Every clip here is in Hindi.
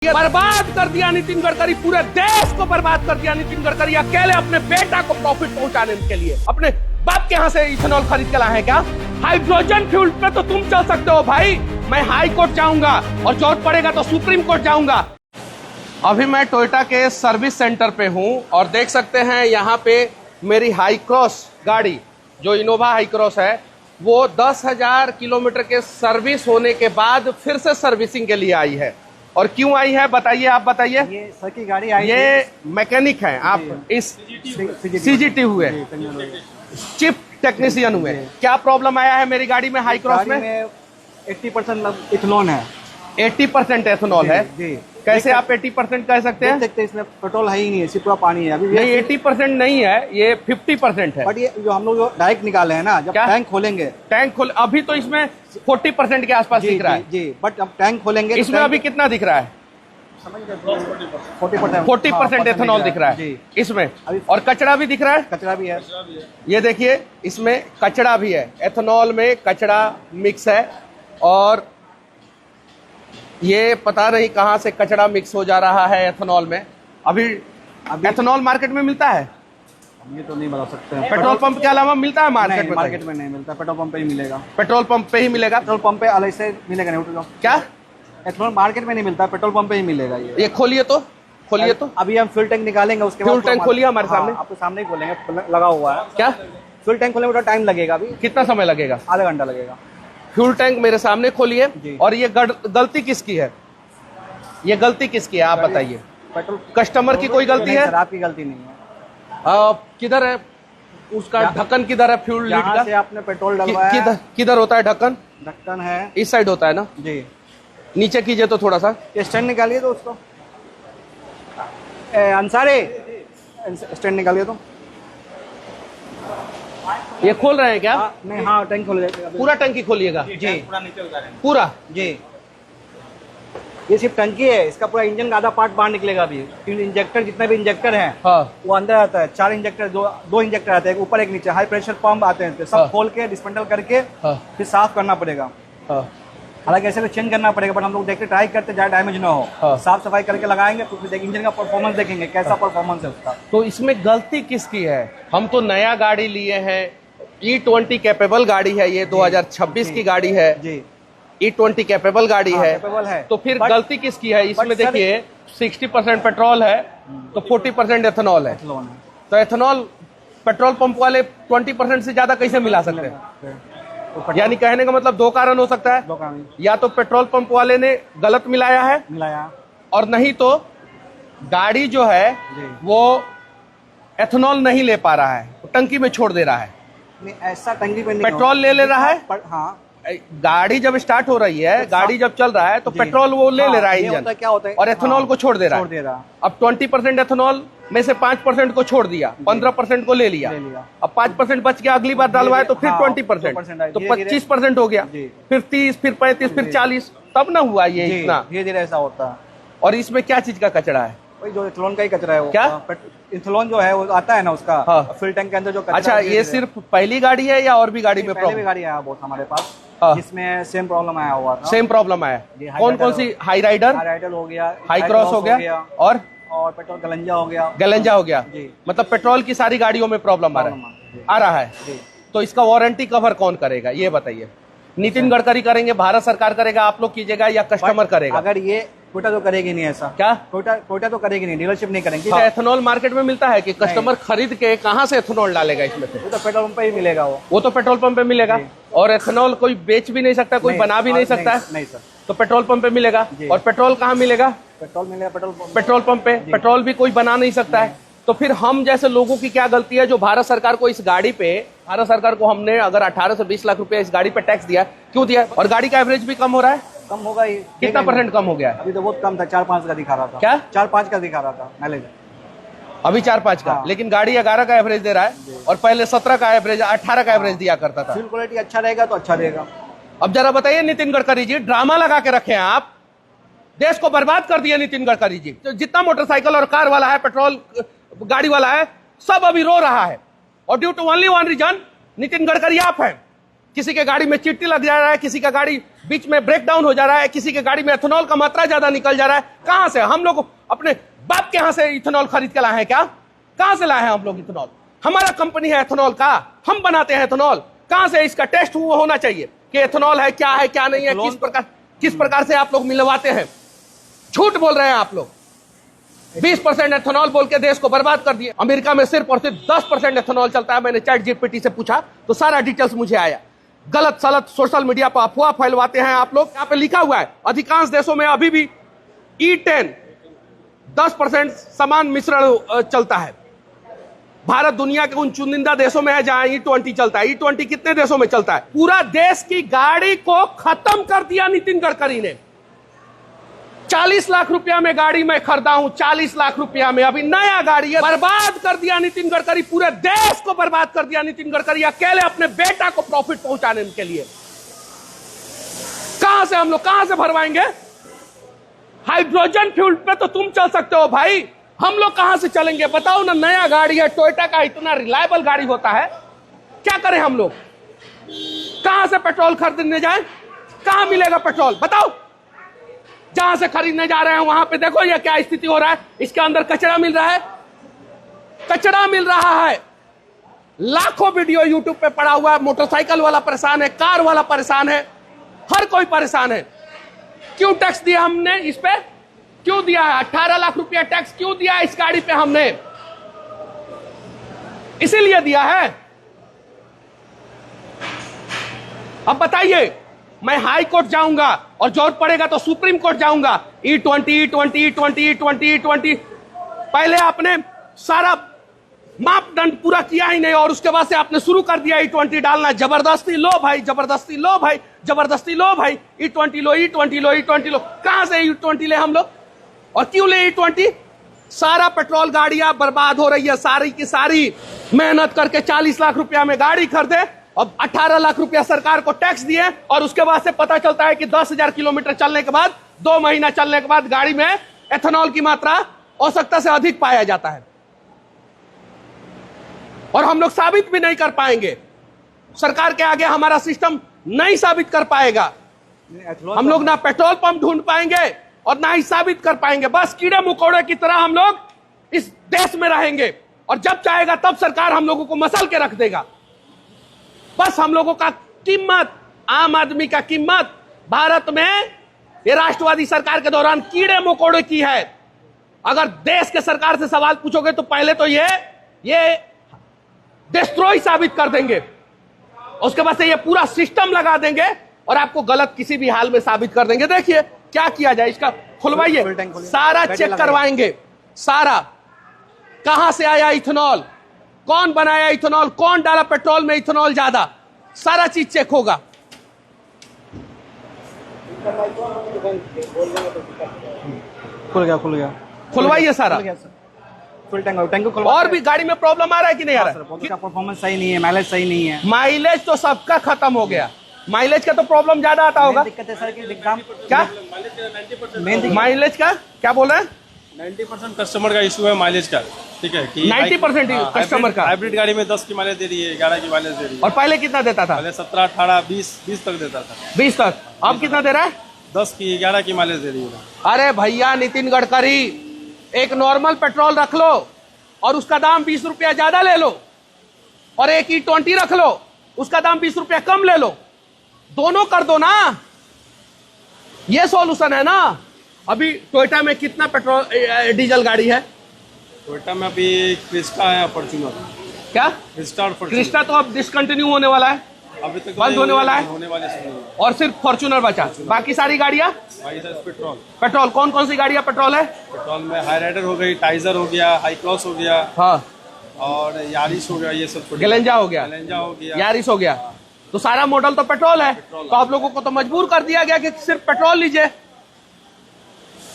बर्बाद कर दिया नितिन गडकरी, पूरे देश को बर्बाद कर दिया नितिन गडकरी अकेले अपने बेटा को प्रॉफिट पहुंचाने के लिए। अपने बाप के यहाँ से इथेनॉल खरीद के लाए हैं क्या? हाइड्रोजन फ्यूल पे तो तुम चल सकते हो भाई, मैं हाई कोर्ट जाऊंगा और जरूरत पड़ेगा तो सुप्रीम कोर्ट जाऊंगा। अभी मैं टोयोटा के सर्विस सेंटर पे हूँ और देख सकते हैं यहाँ पे मेरी हाई क्रॉस गाड़ी, जो इनोवा हाई क्रॉस है, वो 10,000 किलोमीटर के सर्विस होने के बाद फिर से सर्विसिंग के लिए आई है। और क्यों आई है बताइए, आप बताइए। ये सर की गाड़ी आई, ये मैकेनिक है, आप इस सीजीटी हुए, चिप टेक्नीशियन हुए, क्या प्रॉब्लम आया है मेरी गाड़ी में हाई क्रॉस में? 80% इथेनॉल है। 80% एथेनॉल है जी। कैसे आप 80% कह सकते हैं? देखते इसमें पेट्रोल है ही नहीं है, सिर्फ पूरा पानी है। अभी नहीं, 80% नहीं है, ये 50% है। बट ये जो हम लोग जो डायरेक्ट निकाले हैं ना, जब टैंक खोलेंगे, टैंक खोल, अभी तो इसमें 40% के आसपास दिख रहा है। जी, बट अब टैंक खोलेंगे इसमें अभी कितना दिख रहा है? 40% एथेनॉल दिख रहा है इसमें। और कचरा भी दिख रहा है, कचरा भी है। ये देखिए इसमें कचरा भी है, एथेनॉल में कचरा मिक्स है। और ये पता नहीं कहां से कचरा मिक्स हो जा रहा है एथेनॉल में। अभी एथेनॉल मार्केट में मिलता है? ये तो नहीं बता सकते हैं। पेट्रोल पंप के अलावा मिलता है मार्केट में? मार्केट में नहीं मिलता, पेट्रोल पंप पे ही मिलेगा। पेट्रोल पंप पे ही मिलेगा? पेट्रोल पंप पे अलग से मिलेगा नहीं। क्या एथेनॉल मार्केट में नहीं मिलता, पेट्रोल पंप पे ही मिलेगा। ये खोलिए तो, खोलिए तो। अभी हम फ्यूल टैंक निकालेंगे, उसके फ्यूल टैंक खोलिए हमारे सामने। आपके सामने ही खोलेंगे, लगा हुआ है। क्या फ्यूल टैंक खोलने में थोड़ा टाइम लगेगा। अभी कितना समय लगेगा? आधा घंटा लगेगा। फ्यूल टैंक मेरे सामने खोलिए। और ये गलती किसकी है? ये गलती किसकी है आप बताइए? पेट्रोल कस्टमर की कोई गलती है? आपकी गलती नहीं है। किधर है उसका ढक्कन? किधर है फ्यूल लीड का? से आपने पेट्रोल डलवाया, किधर होता है ढक्कन? ढक्कन है इस साइड होता है ना जी। नीचे कीजिए तो थोड़ा सा। स्टैंड निकालिए तो उसको, अंसारी स्टैंड निकालिए तो। ये खोल रहे हैं क्या? नहीं, हाँ टैंक खोल पूरा टंकी खोलिएगा जी। पूरा जी। ये सिर्फ टंकी है, इसका पूरा इंजन का आधा पार्ट बाहर निकलेगा अभी। इंजेक्टर, जितने भी इंजेक्टर हैं वो अंदर आता है। 4 इंजेक्टर, दो इंजेक्टर आते हैं, ऊपर एक नीचे। हाई प्रेशर पंप आते हैं, सब खोल के डिस्मेंटल करके फिर साफ करना पड़ेगा। हालांकि ऐसे तो चेंज करना पड़ेगा, बट हम लोग देखते ट्राई करते ज्यादा डैमेज ना हो। साफ सफाई करके लगाएंगे तो फिर इंजन का परफॉर्मेंस देखेंगे कैसा परफॉर्मेंस है उसका। तो इसमें गलती किसकी है? हम तो नया गाड़ी लिए हैं, E20 कैपेबल गाड़ी है, ये 2026 की गाड़ी है जी। E20 कैपेबल गाड़ी है, तो फिर गलती किसकी है? इसमें देखिए 60% पेट्रोल है तो 40% एथेनॉल है। तो एथेनॉल पेट्रोल पंप वाले 20% से ज्यादा कैसे मिला सकते हैं? यानी कहने का मतलब 2 कारण हो सकता है। या तो पेट्रोल पंप वाले ने गलत मिलाया है, और नहीं तो गाड़ी जो है वो एथेनॉल नहीं ले पा रहा है, टंकी में छोड़ दे रहा है। नहीं, ऐसा टंकी पे नहीं, पेट्रोल ले रहा है। हाँ, गाड़ी जब स्टार्ट हो रही है, गाड़ी जब चल रहा है तो पेट्रोल वो ले रहा है इंजन, क्या होता है, और एथेनॉल को छोड़ दे रहा है। अब 20% एथेनॉल में से 5% को छोड़ दिया, 15% को ले लिया। अब 5% बच गया, अगली बार डलवाए तो फिर 20%, तो 25% हो गया, फिर 30, फिर 35, फिर 40, तब ना हुआ ये इतना। धीरे धीरे ऐसा होता है। और इसमें क्या चीज का कचरा है? वही जो इथेनॉल का ही कचरा है वो। क्या इथेनॉल जो है वो आता है ना उसका, फ्यूल टैंक के अंदर जो कचरा। अच्छा, ये सिर्फ पहली गाड़ी है या और भी गाड़ी में प्रॉब्लम? गाड़ी आया बहुत हमारे पास, जिसमें सेम प्रॉब्लम आया हुआ था। सेम प्रॉब्लम आया? कौन कौन सी? हाई राइडर हो गया, हाई क्रॉस हो गया, और पेट्रोल गलंजा हो गया। गलंजा हो गया मतलब पेट्रोल की सारी गाड़ियों में प्रॉब्लम आ रहा है। तो इसका वारंटी कवर कौन करेगा ये बताइए? नितिन गडकरी करेंगे, भारत सरकार करेगा, आप लोग कीजिएगा, या कस्टमर करेगा? अगर ये टोयोटा तो करेगी नहीं ऐसा। क्या टोयोटा तो करेगी नहीं, डीलरशिप नहीं करेंगे। एथेनॉल मार्केट में मिलता है कि कस्टमर खरीद के कहाँ से एथेनॉल डालेगा इसमें से? वो तो पेट्रोल पंप पे ही मिलेगा। वो तो पेट्रोल पंप पे मिलेगा। और एथेनॉल कोई बेच भी नहीं सकता, कोई बना भी नहीं सकता है। नहीं सर, तो पेट्रोल पंप पे मिलेगा। और पेट्रोल कहाँ मिलेगा? पेट्रोल मिलेगा पेट्रोल पंप पे। पेट्रोल भी कोई बना नहीं सकता है। तो फिर हम जैसे लोगों की क्या गलती है जो भारत सरकार को इस गाड़ी पे, भारत सरकार को हमने अगर 18 से 20 लाख रुपए इस गाड़ी पे टैक्स दिया, क्यों दिया? और गाड़ी का एवरेज भी कम हो रहा है। कम होगा ही। कितना % कम हो गया? अभी तो बहुत कम था, 4-5 का दिखा रहा था। क्या 4-5 का दिखा रहा था माइलेज? अभी 4-5 का। लेकिन गाड़ी 11 का एवरेज दे रहा है, और पहले 17 का एवरेज, 18 का एवरेज दिया करता था। फ्यूल क्वालिटी अच्छा रहेगा तो अच्छा रहेगा। अब जरा बताइए नितिन गडकरी जी, ड्रामा लगा के रखे हैं आप, देश को बर्बाद कर दिया नितिन गडकरी जी। तो जितना मोटरसाइकिल और कार वाला है, पेट्रोल गाड़ी वाला है, सब अभी रो रहा है। और due to only one reason, Nitin Gadkari आप हैं। किसी के गाड़ी में चिट्टी लग जा रहा है, किसी का गाड़ी बीच में ब्रेक डाउन हो जा रहा है, किसी के गाड़ी में एथेनॉल का मात्रा ज्यादा निकल जा रहा है। कहां से हम लोग अपने बाप के यहां से इथेनॉल खरीद के लाए हैं क्या? कहां से लाए हैं हम लोग इथेनॉल? हमारा कंपनी है एथेनॉल का, हम बनाते हैं एथेनॉल। कहां से इसका टेस्ट होना चाहिए कि एथेनॉल है क्या नहीं है, किस प्रकार से आप लोग मिलवाते हैं। झूठ बोल रहे हैं आप लोग। 20% एथेनॉल बोल के देश को बर्बाद कर दिए। अमेरिका में सिर्फ और सिर्फ 10% एथेनॉल चलता है। मैंने चैट जीपीटी से पूछा तो सारा डिटेल्स मुझे आया। गलत सलत सोशल मीडिया पर अफवाह फैलवाते हैं आप लोग। यहाँ पे लिखा हुआ है अधिकांश देशों में अभी भी E10 10% समान मिश्रण चलता है। भारत दुनिया के उन चुनिंदा देशों में है जहां E20 चलता है। E20 कितने देशों में चलता है? पूरा देश की गाड़ी को खत्म कर दिया नितिन गडकरी ने। 40 लाख रुपया में गाड़ी मैं खरीदा हूं, 40 लाख रुपया में। अभी नया गाड़ी है, बर्बाद कर दिया नितिन गडकरी। पूरे देश को बर्बाद कर दिया नितिन गडकरी अकेले अपने बेटा को प्रॉफिट पहुंचाने के लिए। कहां से हम लोग कहां से भरवाएंगे? हाइड्रोजन फ्यूल पे तो तुम चल सकते हो भाई, हम लोग कहां से चलेंगे बताओ ना। नया गाड़ी है, टोयोटा का इतना रिलायबल गाड़ी होता है, क्या करें हम लोग? कहां से पेट्रोल खरीदने जाए? कहां मिलेगा पेट्रोल बताओ? जहां से खरीदने जा रहे हैं वहां पे देखो ये क्या स्थिति हो रहा है। इसके अंदर कचरा मिल रहा है, कचरा मिल रहा है। लाखों वीडियो यूट्यूब पे पड़ा हुआ है। मोटरसाइकिल वाला परेशान है, कार वाला परेशान है, हर कोई परेशान है। क्यों टैक्स दिया हमने इस पे? क्यों दिया है? 18 लाख रुपया टैक्स क्यों दिया है इस गाड़ी पे हमने? इसीलिए दिया है। अब बताइए, मैं हाई कोर्ट जाऊंगा और जरूरत पड़ेगा तो सुप्रीम कोर्ट जाऊंगा। E20 पहले आपने सारा मापदंड पूरा किया ही नहीं और उसके बाद से आपने शुरू कर दिया E20 डालना। जबरदस्ती लो भाई, जबरदस्ती लो भाई, जबरदस्ती लो भाई। E20 लो, E20 लो, E20 लो। कहां से E20 ले हम लोग और क्यों ले E20? सारा पेट्रोल गाड़ियां बर्बाद हो रही है, सारी की सारी। मेहनत करके 40 लाख रुपया में गाड़ी खरीदे और 18 लाख रुपया सरकार को टैक्स दिए और उसके बाद से पता चलता है कि 10,000 किलोमीटर चलने के बाद, 2 महीना चलने के बाद गाड़ी में एथेनॉल की मात्रा आवश्यकता से अधिक पाया जाता है और हम लोग साबित भी नहीं कर पाएंगे। सरकार के आगे हमारा सिस्टम नहीं साबित कर पाएगा। हम लोग ना पेट्रोल पंप ढूंढ पाएंगे और ना ही साबित कर पाएंगे। बस कीड़े मकोड़े की तरह हम लोग इस देश में रहेंगे और जब चाहेगा तब सरकार हम लोगों को मसल के रख देगा। बस हम लोगों का कीमत, आम आदमी का कीमत भारत में ये राष्ट्रवादी सरकार के दौरान कीड़े मकोड़े की है। अगर देश के सरकार से सवाल पूछोगे तो पहले तो ये डिस्ट्रॉय साबित कर देंगे, उसके बाद से ये पूरा सिस्टम लगा देंगे और आपको गलत किसी भी हाल में साबित कर देंगे। देखिए क्या किया जाए, इसका खुलवाइए, सारा चेक करवाएंगे। सारा कहां से आया इथेनॉल, कौन बनाया इथेनॉल, कौन डाला पेट्रोल में इथेनॉल ज्यादा, सारा चीज चेक होगा। खुल गया खुलवाइए सारा। फुल टैंक और भी गाड़ी में प्रॉब्लम आ रहा है कि नहीं आ रहा है? उसका परफॉर्मेंस सही नहीं है, माइलेज सही नहीं है। माइलेज तो सबका खत्म हो गया। माइलेज का तो प्रॉब्लम ज्यादा आता होगा। दिक्कत है सर कि एग्जाम क्या माइलेज का क्या बोल रहे हैं? 90% कस्टमर का इशू है माइलेज का। ठीक है कि 90% कस्टमर का। हाइब्रिड गाड़ी में 10 की माइलेज दे रही है, 11 की माइलेज दे रही है। और पहले कितना देता था? पहले 17, 18, 20 तक देता था। 20 तक। अब कितना दे रहा है? 10 की, 11 की माइलेज दे रही है। अरे भैया नितिन गडकरी, एक नॉर्मल पेट्रोल रख लो और उसका दाम 20 रुपया ज्यादा ले लो और एक E20 रख लो, उसका दाम 20 रुपया कम ले लो। दोनों कर दो ना, ये सॉल्यूशन है ना। अभी टोयोटा में कितना पेट्रोल डीजल गाड़ी है? टोयोटा में अभी क्रिस्टा है, फॉर्च्यूनर। क्या क्रिस्टा और फॉर्च्यूनर। क्रिस्टा तो अब डिसकंटिन्यू होने वाला है, अभी तक बंद होने वाला है, होने वाले और सिर्फ फॉर्च्यूनर बचा। बाकी सारी गाड़ियां पेट्रोल। पेट्रोल कौन कौन सी गाड़ियां पेट्रोल है? पेट्रोल में हाई राइडर हो गई, टाइजर हो गया, हाई क्रॉस हो गया, हाँ, और यारिस हो गया, ये सब। गलेंजा हो गया, यारिस हो गया। तो सारा मॉडल तो पेट्रोल है। तो आप लोगों को तो मजबूर कर दिया गया कि सिर्फ पेट्रोल लीजिए।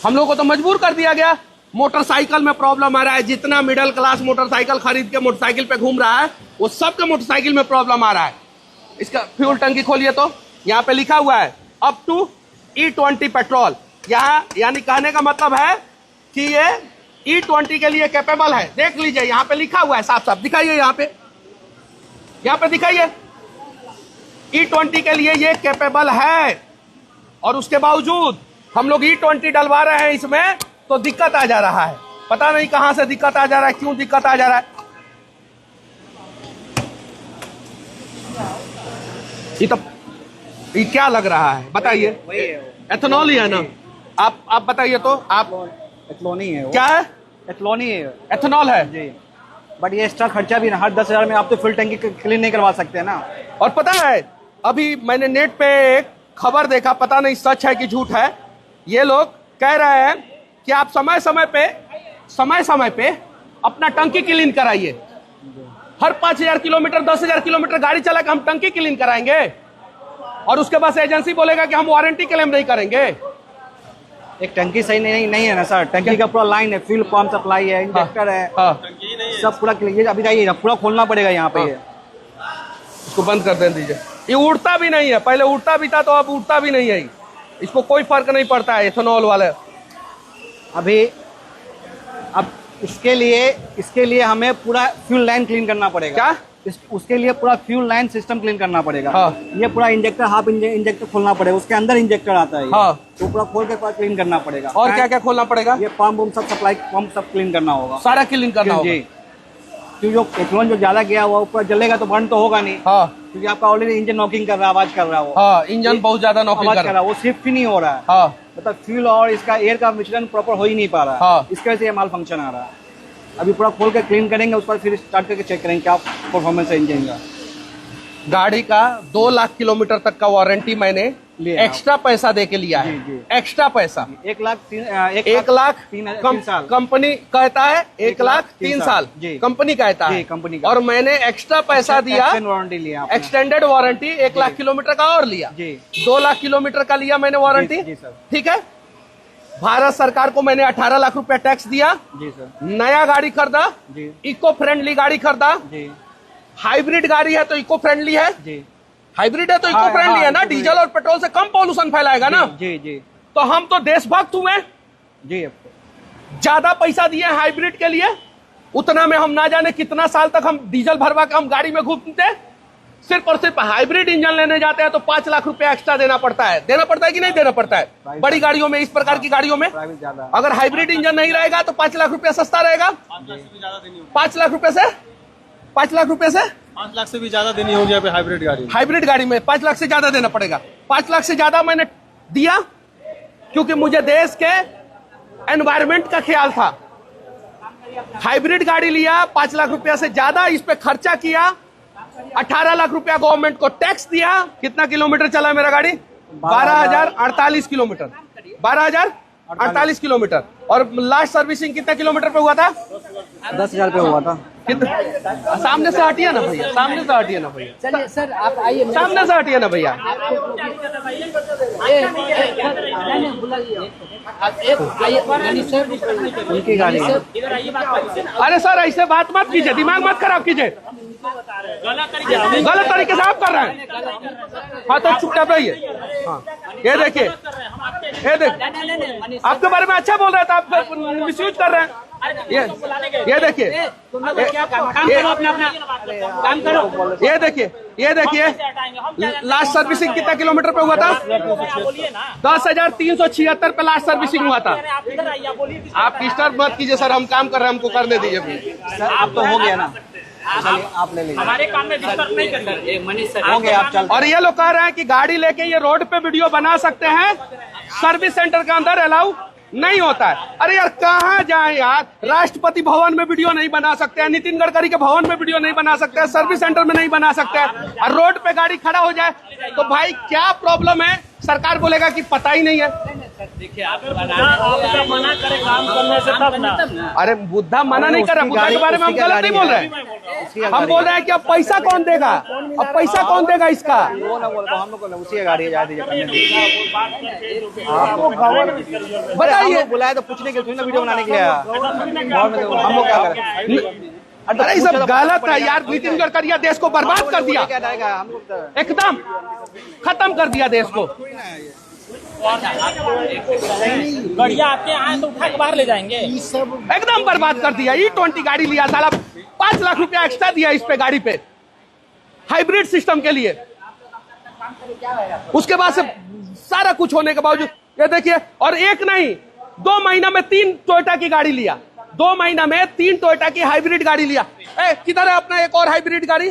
हम लोगों को तो मजबूर कर दिया गया। मोटरसाइकिल में प्रॉब्लम आ रहा है। जितना मिडिल क्लास मोटरसाइकिल खरीद के मोटरसाइकिल पे घूम रहा है, वो सबके मोटरसाइकिल में प्रॉब्लम आ रहा है। इसका फ्यूल टंकी खोलिए तो यहाँ पे लिखा हुआ है अप टू E20 पेट्रोल। यहाँ यानी कहने का मतलब है कि ये E20 के लिए कैपेबल है। देख लीजिए यहाँ पे लिखा हुआ है, साफ साफ दिखाइए। यहाँ पे दिखाइए, E20 के लिए ये कैपेबल है, और उसके बावजूद हम लोग E20 डलवा रहे हैं इसमें, तो दिक्कत आ जा रहा है। पता नहीं कहां से दिक्कत आ जा रहा है, क्यों दिक्कत आ जा रहा है। ये क्या लग रहा है बताइए? एथेनॉल ही है ना? आप बताइए तो। आप एथेनॉल ही है वो। क्या है? एथेनॉल ही है, एथेनॉल है जी। बट ये एक्स्ट्रा खर्चा भी ना, हर 10,000 में आप तो फुल टंकी क्लीन नहीं करवा सकते ना। और पता है, अभी मैंने नेट पे एक खबर देखा, पता नहीं सच है कि झूठ है। ये लोग कह रहे हैं कि आप समय समय पे अपना टंकी क्लीन कराइए। हर 5,000 किलोमीटर 10,000 किलोमीटर गाड़ी चला के हम टंकी क्लीन कराएंगे, और उसके बाद एजेंसी बोलेगा कि हम वारंटी क्लेम नहीं करेंगे। एक टंकी सही नहीं है ना सर, टंकी का पूरा लाइन है, फ्यूल पंप सप्लाई है, इंजेक्टर है, सब पूरा क्लीन। अभी जाइए पूरा खोलना पड़ेगा यहाँ पे। इसको बंद कर दें दीजिए। ये उड़ता भी नहीं है, पहले उड़ता भी था तो अब उड़ता भी नहीं है। इसको कोई फर्क नहीं पड़ता है एथेनॉल वाले। अभी अब इसके लिए हमें पूरा फ्यूल लाइन क्लीन करना पड़ेगा। क्या? उसके लिए पूरा फ्यूल लाइन सिस्टम क्लीन करना पड़ेगा। हाँ। ये पूरा इंजेक्टर, हाफ इंजेक्टर खोलना पड़ेगा, उसके अंदर इंजेक्टर आता है। हाँ। तो पूरा खोल के क्लीन करना पड़ेगा। और क्या क्या खोलना पड़ेगा? ये पंप सब सप्लाई पंप सब क्लीन करना होगा, सारा क्लीन करना होगा जी। क्योंकि जो एथेनॉल जो ज्यादा गया हुआ ऊपर जलेगा तो बर्न तो होगा नहीं। हाँ। क्योंकि आपका ऑलरेडी इंजन नॉकिंग कर रहा है, आवाज कर रहा है वो। हाँ, इंजन बहुत ज्यादा नॉकिंग कर रहा है, वो शिफ्ट ही नहीं हो रहा है। हाँ। मतलब फ्यूल और इसका एयर का मिश्रण प्रॉपर हो ही नहीं पा रहा है। हाँ। इसकी वजह से ये माल फंक्शन आ रहा है। अभी पूरा खोल के क्लीन करेंगे, उस पर फिर स्टार्ट करके चेक करेंगे क्या परफॉर्मेंस है इंजन का। गाड़ी का 2 लाख किलोमीटर तक का वारंटी मैंने एक्स्ट्रा पैसा दे के लिया है। एक्स्ट्रा पैसा 1 लाख 3 साल कंपनी कहता है, 1 लाख 3 साल कंपनी कहता है, कंपनी। और मैंने एक्स्ट्रा पैसा दिया, वारंटी लिया, एक्सटेंडेड वारंटी 1 लाख किलोमीटर का और लिया। 2 लाख किलोमीटर का लिया मैंने वारंटी, ठीक है। भारत सरकार को मैंने 18 लाख रुपया टैक्स दिया। जी सर। नया गाड़ी खरीदा, इको फ्रेंडली गाड़ी खरीदा। हाइब्रिड गाड़ी है तो इको फ्रेंडली है, हाइब्रिड है तो इको फ्रेंडली है ना, डीजल और पेट्रोल से कम पॉल्यूशन फैलाएगा ना। जी। तो हम तो देशभक्त हुए जी। ज्यादा पैसा दिए हाइब्रिड के लिए, उतना में हम ना जाने कितना साल तक हम डीजल भरवा के हम गाड़ी में घूमते। सिर्फ और सिर्फ हाइब्रिड इंजन लेने जाते हैं तो 5 लाख रुपया एक्स्ट्रा देना पड़ता है कि नहीं देना पड़ता है? बड़ी गाड़ियों में, इस प्रकार की गाड़ियों में अगर हाइब्रिड इंजन नहीं रहेगा तो 5 लाख रुपया सस्ता रहेगा। 5 लाख रुपए से 5 लाख से भी ज्यादा देनी होगी हाइब्रिड गाड़ी में 5 लाख से ज्यादा देना पड़ेगा। 5 लाख से ज्यादा मैंने दिया क्योंकि मुझे देश के एनवायरमेंट का ख्याल था। हाइब्रिड गाड़ी लिया, 5 लाख रुपया से ज्यादा इस पे खर्चा किया, 18 लाख रुपया गवर्नमेंट को टैक्स दिया। कितना किलोमीटर चला मेरा गाड़ी? 12,048 किलोमीटर, 12,048 किलोमीटर। और लास्ट सर्विसिंग कितना किलोमीटर पे हुआ था? 10,000 पे हुआ था। सामने से हटिए ना भैया, सामने से हटिए ना भैया। चलिए सर, आप आइए, सामने से हटिए ना भैया। उनकी गाड़ी। अरे सर ऐसे बात मत कीजिए, दिमाग मत खराब कीजिए। गलत तरीके से आप कर रहे हैं। हाँ तो चुपचाप रहिए। हाँ ये देखिए, ये देखिए आपके बारे में अच्छा बोल रहे थे, आप मिसयूज कर रहे हैं। ये देखिए, ये देखिए लास्ट सर्विसिंग कितना किलोमीटर पे हुआ था? 10,376 पे लास्ट सर्विसिंग हुआ था। आप डिस्टर्ब मत कीजिए सर, हम काम कर रहे हैं, हमको करने दीजिए सर। आप तो हो गया ना, आप ले लीजिए, हमारे काम में डिस्टर्ब नहीं करिए। मनीष सर हो गया, आप चल। और ये लोग कह रहे हैं कि गाड़ी लेके ये रोड पे वीडियो बना सकते हैं, सर्विस सेंटर के अंदर अलाउ नहीं होता है। अरे यार कहाँ जाए यार, राष्ट्रपति भवन में वीडियो नहीं बना सकते हैं, नितिन गडकरी के भवन में वीडियो नहीं बना सकते हैं, सर्विस सेंटर में नहीं बना सकते हैं, और रोड पे गाड़ी खड़ा हो जाए तो भाई क्या प्रॉब्लम है? सरकार बोलेगा कि पता ही नहीं है। देखिए आप मना करे काम करने से तब ना। अरे बुद्धा मना नहीं कर रहा, बुद्धा के बारे में हम गलत नहीं बोल रहे। हम बोल रहे हैं कि अब पैसा कौन देगा, अब पैसा कौन देगा इसका? वो ना बोल, हम लोग उसी गाड़ी जा दीजिए। बताइए, बुलाया तो पूछने के लिए, वीडियो बनाने के लिए हम लोग क्या करें? अरे ये सब गलत है यार। नितिन गडकरी देश को बर्बाद कर दिया, एकदम खत्म कर दिया देश को। गाड़ियाँ आपके यहाँ तो उठा के बाहर ले जाएंगे, एकदम बर्बाद कर दिया। E20 गाड़ी लिया साला, 5 लाख रुपया एक्स्ट्रा दिया इस पे गाड़ी पे, हाइब्रिड सिस्टम के लिए। उसके बाद से सारा कुछ होने के बावजूद ये देखिए, और एक नहीं 2 महीना में 3 टोयोटा की गाड़ी लिया, 2 महीना में 3 टोयोटा की हाइब्रिड गाड़ी लिया। किधर है अपना एक और हाइब्रिड गाड़ी?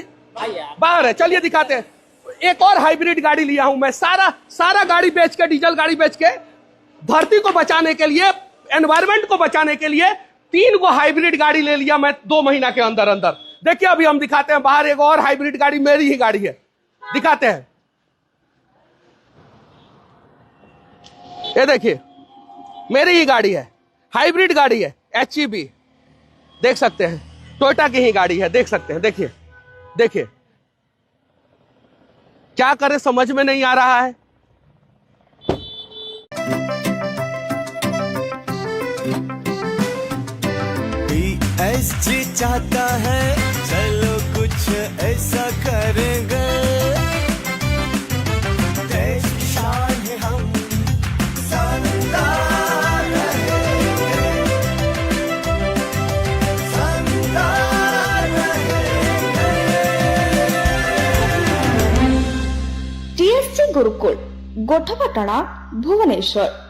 बाहर है, चलिए दिखाते हैं। एक और हाइब्रिड गाड़ी लिया हूं मैं, सारा गाड़ी बेच के, डीजल गाड़ी बेच के, धरती को बचाने के लिए, एनवायरमेंट को बचाने के लिए 3 को हाइब्रिड गाड़ी ले लिया मैं 2 महीना के अंदर अंदर। देखिए अभी हम दिखाते हैं, बाहर एक और हाइब्रिड गाड़ी, मेरी ही गाड़ी है, दिखाते हैं। ये देखिए मेरी ही गाड़ी है, हाइब्रिड गाड़ी है, HEB देख सकते हैं, टोयोटा की ही गाड़ी है, देख सकते हैं। देखिए देखिए क्या करें समझ में नहीं आ रहा है। PSG चाहता है चलो कुछ ऐसा करेंगे, देश की शान है हम, शानदार रहेंगे, शानदार रहेंगे। TSG गुरुकुल गोठपाटणा भुवनेश्वर।